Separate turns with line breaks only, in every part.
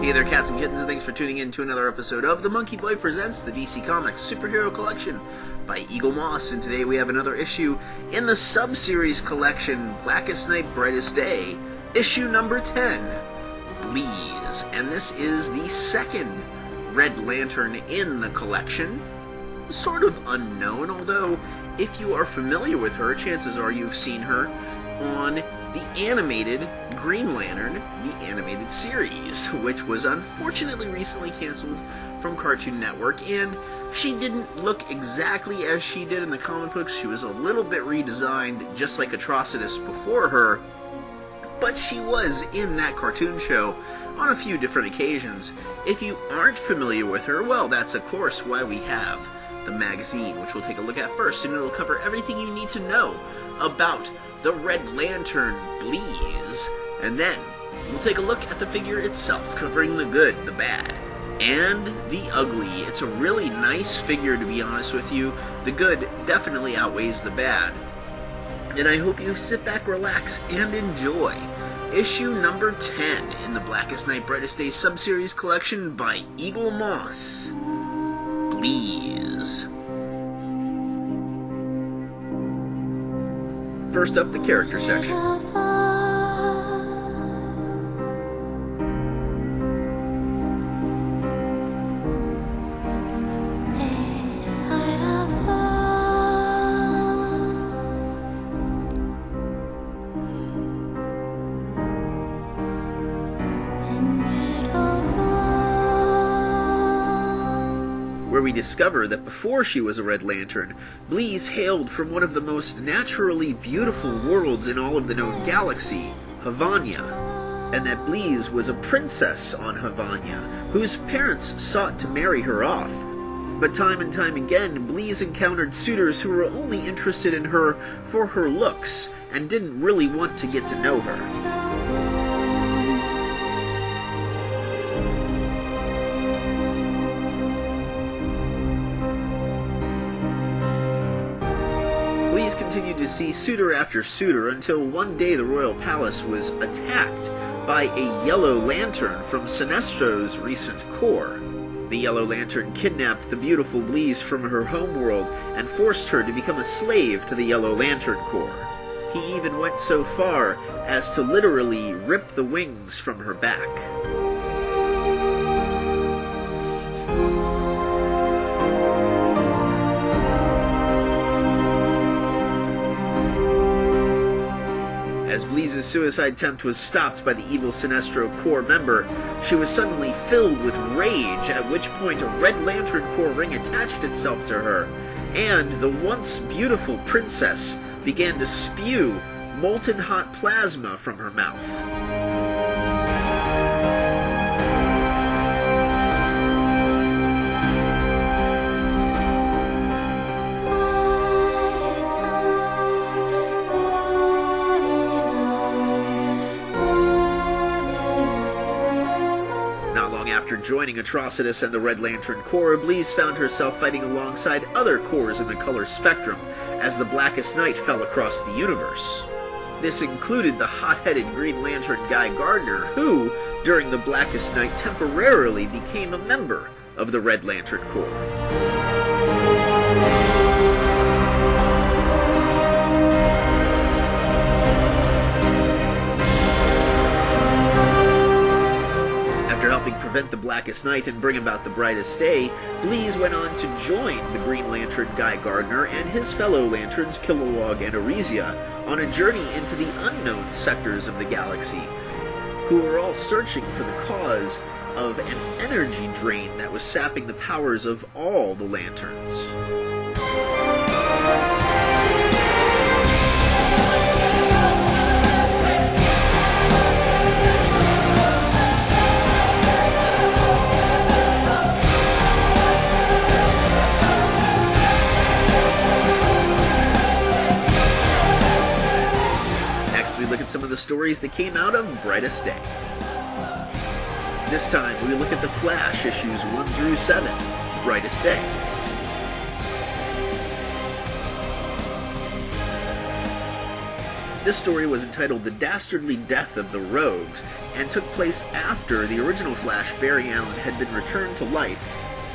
Hey there, cats and kittens, and thanks for tuning in to another episode of the MonkeyBoy Presents the DC Comics Superhero Collection by Eaglemoss, and today we have another issue in the sub-series collection, Blackest Night, Brightest Day, issue number 10, Bleez, and this is the second Red Lantern in the collection. Sort of unknown, although if you are familiar with her, chances are you've seen her on the animated Green Lantern, the animated series, which was unfortunately recently canceled from Cartoon Network, and she didn't look exactly as she did in the comic books. She was a little bit redesigned, just like Atrocitus before her, but she was in that cartoon show on a few different occasions. If you aren't familiar with her, well, that's of course why we have the magazine, which we'll take a look at first, and it'll cover everything you need to know about the Red Lantern Bleez, and then we'll take a look at the figure itself, covering the good, the bad, and the ugly. It's a really nice figure, to be honest with you. The good definitely outweighs the bad, and I hope you sit back, relax, and enjoy issue number 10 in the Blackest Night, Brightest Day sub-series collection by Eaglemoss, Bleez. First up, the character section. Where we discover that before she was a Red Lantern, Bleez hailed from one of the most naturally beautiful worlds in all of the known galaxy, Havania, and that Bleez was a princess on Havania, whose parents sought to marry her off. But time and time again, Bleez encountered suitors who were only interested in her for her looks, and didn't really want to get to know her. Bleez continued to see suitor after suitor until one day the royal palace was attacked by a Yellow Lantern from Sinestro's recent corps. The Yellow Lantern kidnapped the beautiful Bleez from her homeworld and forced her to become a slave to the Yellow Lantern Corps. He even went so far as to literally rip the wings from her back. As Bleez's suicide attempt was stopped by the evil Sinestro Corps member, she was suddenly filled with rage, at which point a Red Lantern Corps ring attached itself to her, and the once beautiful princess began to spew molten hot plasma from her mouth. After joining Atrocitus and the Red Lantern Corps, Bleez found herself fighting alongside other corps in the color spectrum as the Blackest Night fell across the universe. This included the hot-headed Green Lantern Guy Gardner, who, during the Blackest Night, temporarily became a member of the Red Lantern Corps. Helping prevent the Blackest Night and bring about the Brightest Day, Bleez went on to join the Green Lantern Guy Gardner and his fellow Lanterns Kilowog and Arisia on a journey into the unknown sectors of the galaxy, who were all searching for the cause of an energy drain that was sapping the powers of all the Lanterns. We look at some of the stories that came out of Brightest Day. This time we look at The Flash issues 1 through 7, Brightest Day. This story was entitled The Dastardly Death of the Rogues, and took place after the original Flash, Barry Allen, had been returned to life.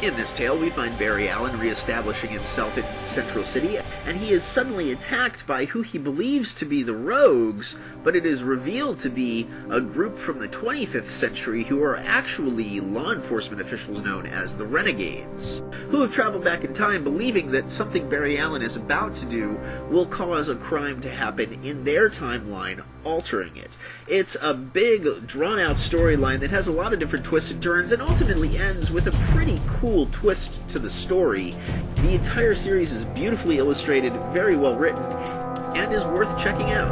In this tale, we find Barry Allen reestablishing himself in Central City, and he is suddenly attacked by who he believes to be the Rogues, but it is revealed to be a group from the 25th century who are actually law enforcement officials known as the Renegades, who have traveled back in time believing that something Barry Allen is about to do will cause a crime to happen in their timeline, altering it. It's a big, drawn-out storyline that has a lot of different twists and turns, and ultimately ends with a pretty cool twist to the story. The entire series is beautifully illustrated, very well written, and is worth checking out.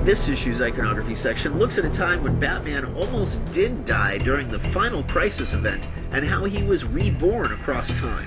This issue's iconography section looks at a time when Batman almost did die during the final Crisis event, and how he was reborn across time.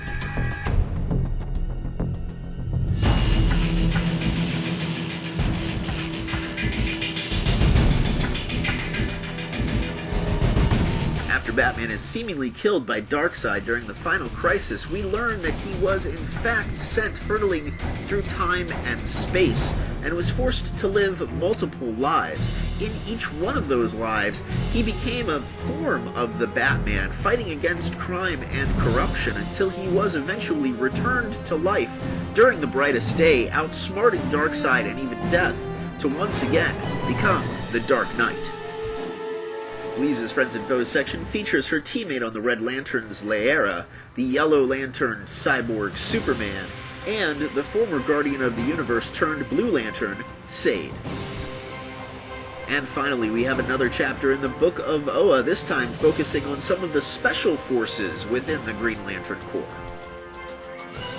After Batman is seemingly killed by Darkseid during the final Crisis, we learn that he was in fact sent hurtling through time and space, and was forced to live multiple lives. In each one of those lives, he became a form of the Batman, fighting against crime and corruption until he was eventually returned to life during the Brightest Day, outsmarting Darkseid and even death to once again become the Dark Knight. Bleez's Friends and Foes section features her teammate on the Red Lantern's Laera, the Yellow Lantern cyborg Superman, and the former Guardian of the Universe turned Blue Lantern, Sade. And finally, we have another chapter in the Book of Oa, this time focusing on some of the special forces within the Green Lantern Corps.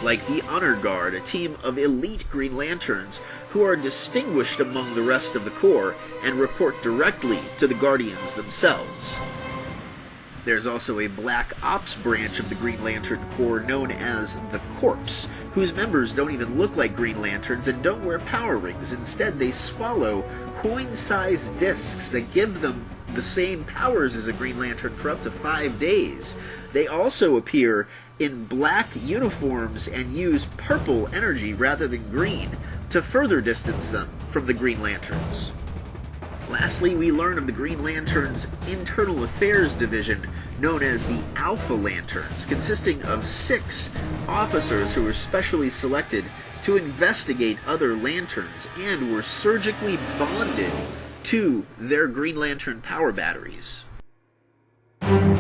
Like the Honor Guard, a team of elite Green Lanterns who are distinguished among the rest of the Corps and report directly to the Guardians themselves. There's also a Black Ops branch of the Green Lantern Corps known as the Corps, whose members don't even look like Green Lanterns and don't wear power rings. Instead, they swallow coin-sized discs that give them the same powers as a Green Lantern for up to 5 days. They also appear in black uniforms and use purple energy rather than green to further distance them from the Green Lanterns. Lastly, we learn of the Green Lantern's Internal Affairs Division, known as the Alpha Lanterns, consisting of 6 officers who were specially selected to investigate other lanterns and were surgically bonded to their Green Lantern power batteries. And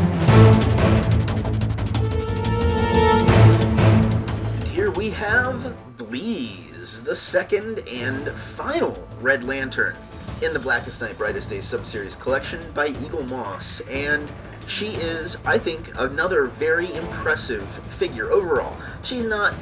here we have Bleez, the second and final Red Lantern in the Blackest Night, Brightest Day sub-series collection by Eaglemoss, and she is, I think, another very impressive figure overall. She's not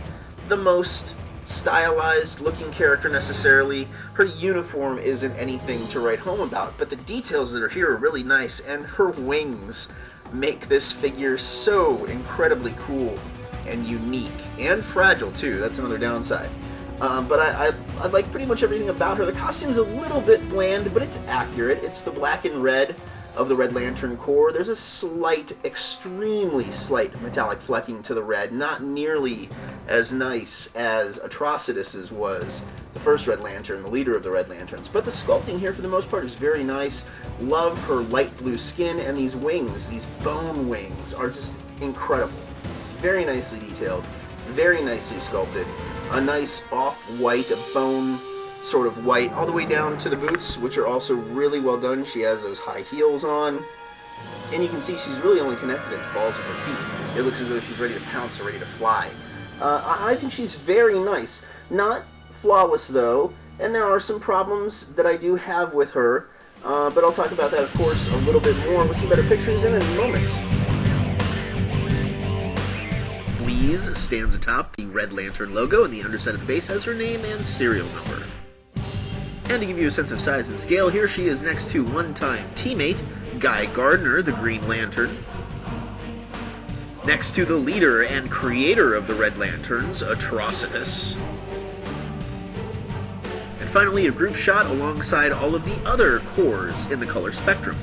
the most stylized looking character necessarily. Her uniform isn't anything to write home about, but the details that are here are really nice, and her wings make this figure so incredibly cool and unique, and fragile too. That's another downside. But I like pretty much everything about her. The costume's a little bit bland, but it's accurate. It's the black and red of the Red Lantern Corps. There's a slight, extremely slight metallic flecking to the red, not nearly as nice as Atrocitus's was, the first Red Lantern, the leader of the Red Lanterns. But the sculpting here, for the most part, is very nice. Love her light blue skin, and these wings, these bone wings, are just incredible. Very nicely detailed, very nicely sculpted. A nice off-white, a bone sort of white, all the way down to the boots, which are also really well done. She has those high heels on, and you can see she's really only connected at the balls of her feet. It looks as though she's ready to pounce or ready to fly. I think she's very nice. Not flawless, though, and there are some problems that I do have with her, but I'll talk about that, of course, a little bit more with some better pictures in a moment. Bleez stands atop the Red Lantern logo, and the underside of the base has her name and serial number. And to give you a sense of size and scale, here she is next to one-time teammate Guy Gardner, the Green Lantern. Next to the leader and creator of the Red Lanterns, Atrocitus. And finally, a group shot alongside all of the other cores in the color spectrum.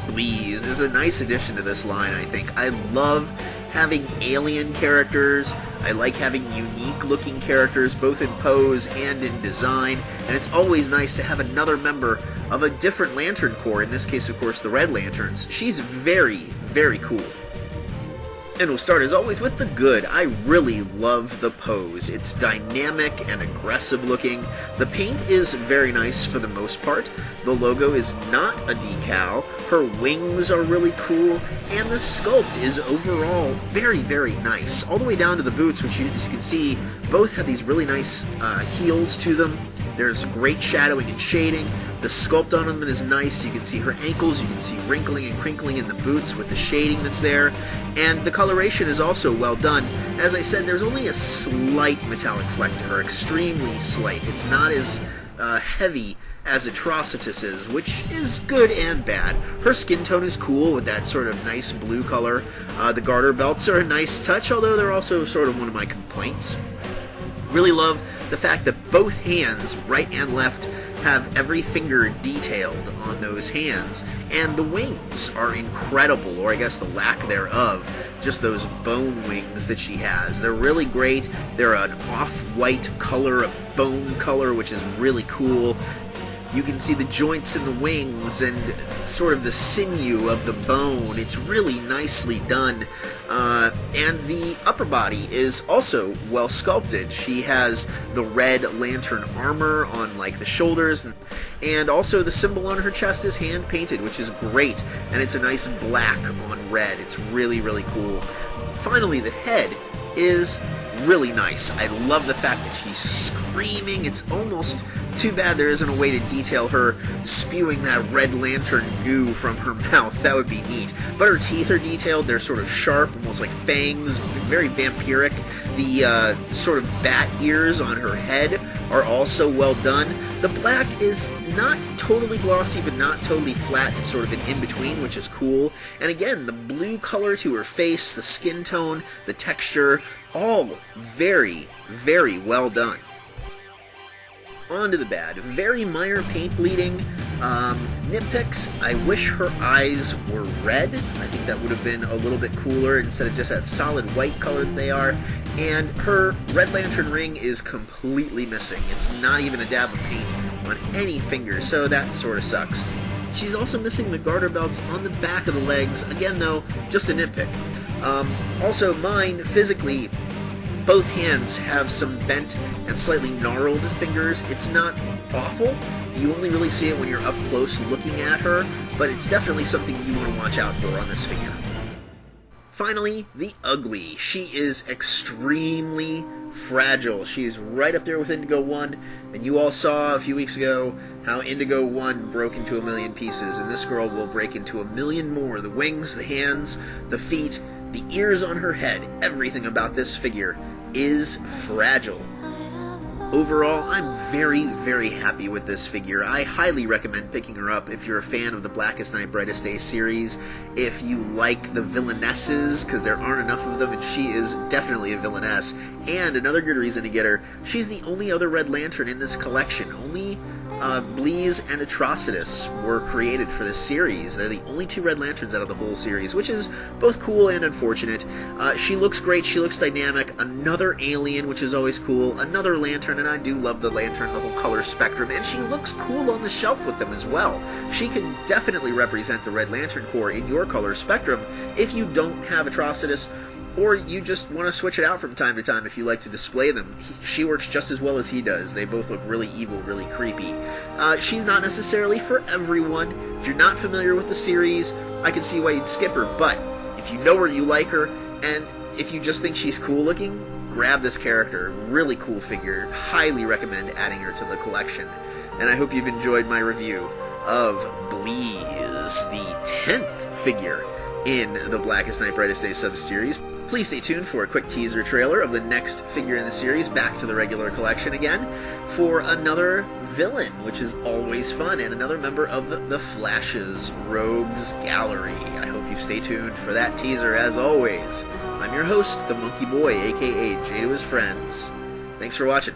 Bleez is a nice addition to this line, I think. I love having alien characters. I like having unique looking characters, both in pose and in design, and it's always nice to have another member of a different Lantern Corps, in this case, of course, the Red Lanterns. She's very, very cool. And we'll start, as always, with the good. I really love the pose. It's dynamic and aggressive looking. The paint is very nice for the most part. The logo is not a decal. Her wings are really cool. And the sculpt is overall very, very nice. All the way down to the boots, which, as you can see, both have these really nice heels to them. There's great shadowing and shading. The sculpt on them is nice. You can see her ankles, you can see wrinkling and crinkling in the boots with the shading that's there. And the coloration is also well done. As I said, there's only a slight metallic fleck to her, extremely slight. It's not as heavy as Atrocitus is, which is good and bad. Her skin tone is cool with that sort of nice blue color. The garter belts are a nice touch, although they're also sort of one of my complaints. Really love the fact that both hands, right and left, have every finger detailed on those hands, and the wings are incredible, or I guess the lack thereof. Just those bone wings that she has. They're really great. They're an off-white color, a bone color, which is really cool. You can see the joints in the wings and sort of the sinew of the bone. It's really nicely done. And the upper body is also well sculpted. She has the red lantern armor on like the shoulders, and also the symbol on her chest is hand painted, which is great. And it's a nice black on red. It's really, really cool. Finally, the head is really nice. I love the fact that she's screaming. It's almost too bad there isn't a way to detail her spewing that red lantern goo from her mouth. That would be neat. But her teeth are detailed. They're sort of sharp, almost like fangs, very vampiric. The sort of bat ears on her head are also well done. The black is not totally glossy, but not totally flat. It's sort of an in-between, which is cool. And again, the blue color to her face, the skin tone, the texture, all very, very well done. On to the bad. Very minor paint bleeding. Nitpicks. I wish her eyes were red. I think that would have been a little bit cooler instead of just that solid white color that they are. And her Red Lantern ring is completely missing. It's not even a dab of paint on any finger, so that sort of sucks. She's also missing the garter belts on the back of the legs. Again, though, just a nitpick. Also, mine, physically, both hands have some bent and slightly gnarled fingers. It's not awful. You only really see it when you're up close looking at her, but it's definitely something you want to watch out for on this figure. Finally, the ugly. She is extremely fragile. She is right up there with Indigo 1, and you all saw a few weeks ago how Indigo 1 broke into 1,000,000 pieces, and this girl will break into 1,000,000 more. The wings, the hands, the feet, the ears on her head, everything about this figure is fragile. Overall, I'm very, very happy with this figure. I highly recommend picking her up if you're a fan of the Blackest Night, Brightest Day series, if you like the villainesses, because there aren't enough of them, and she is definitely a villainess. And another good reason to get her, she's the only other Red Lantern in this collection. Only Bleez and Atrocitus were created for this series. They're the only two Red Lanterns out of the whole series, which is both cool and unfortunate. She looks great, she looks dynamic. Another alien, which is always cool. Another lantern, and I do love the lantern, the whole color spectrum, and she looks cool on the shelf with them as well. She can definitely represent the Red Lantern Corps in your color spectrum if you don't have Atrocitus, or you just want to switch it out from time to time if you like to display them. She works just as well as he does. They both look really evil, really creepy. She's not necessarily for everyone. If you're not familiar with the series, I can see why you'd skip her, but if you know her, you like her, and if you just think she's cool looking, grab this character. Really cool figure. Highly recommend adding her to the collection. And I hope you've enjoyed my review of Bleez, the 10th figure in the Blackest Night, Brightest Day sub-series. Please stay tuned for a quick teaser trailer of the next figure in the series, back to the regular collection again, for another villain, which is always fun, and another member of the Flash's Rogues Gallery. I hope you stay tuned for that teaser, as always. I'm your host, the MonkeyBoy, aka Jay to his friends. Thanks for watching.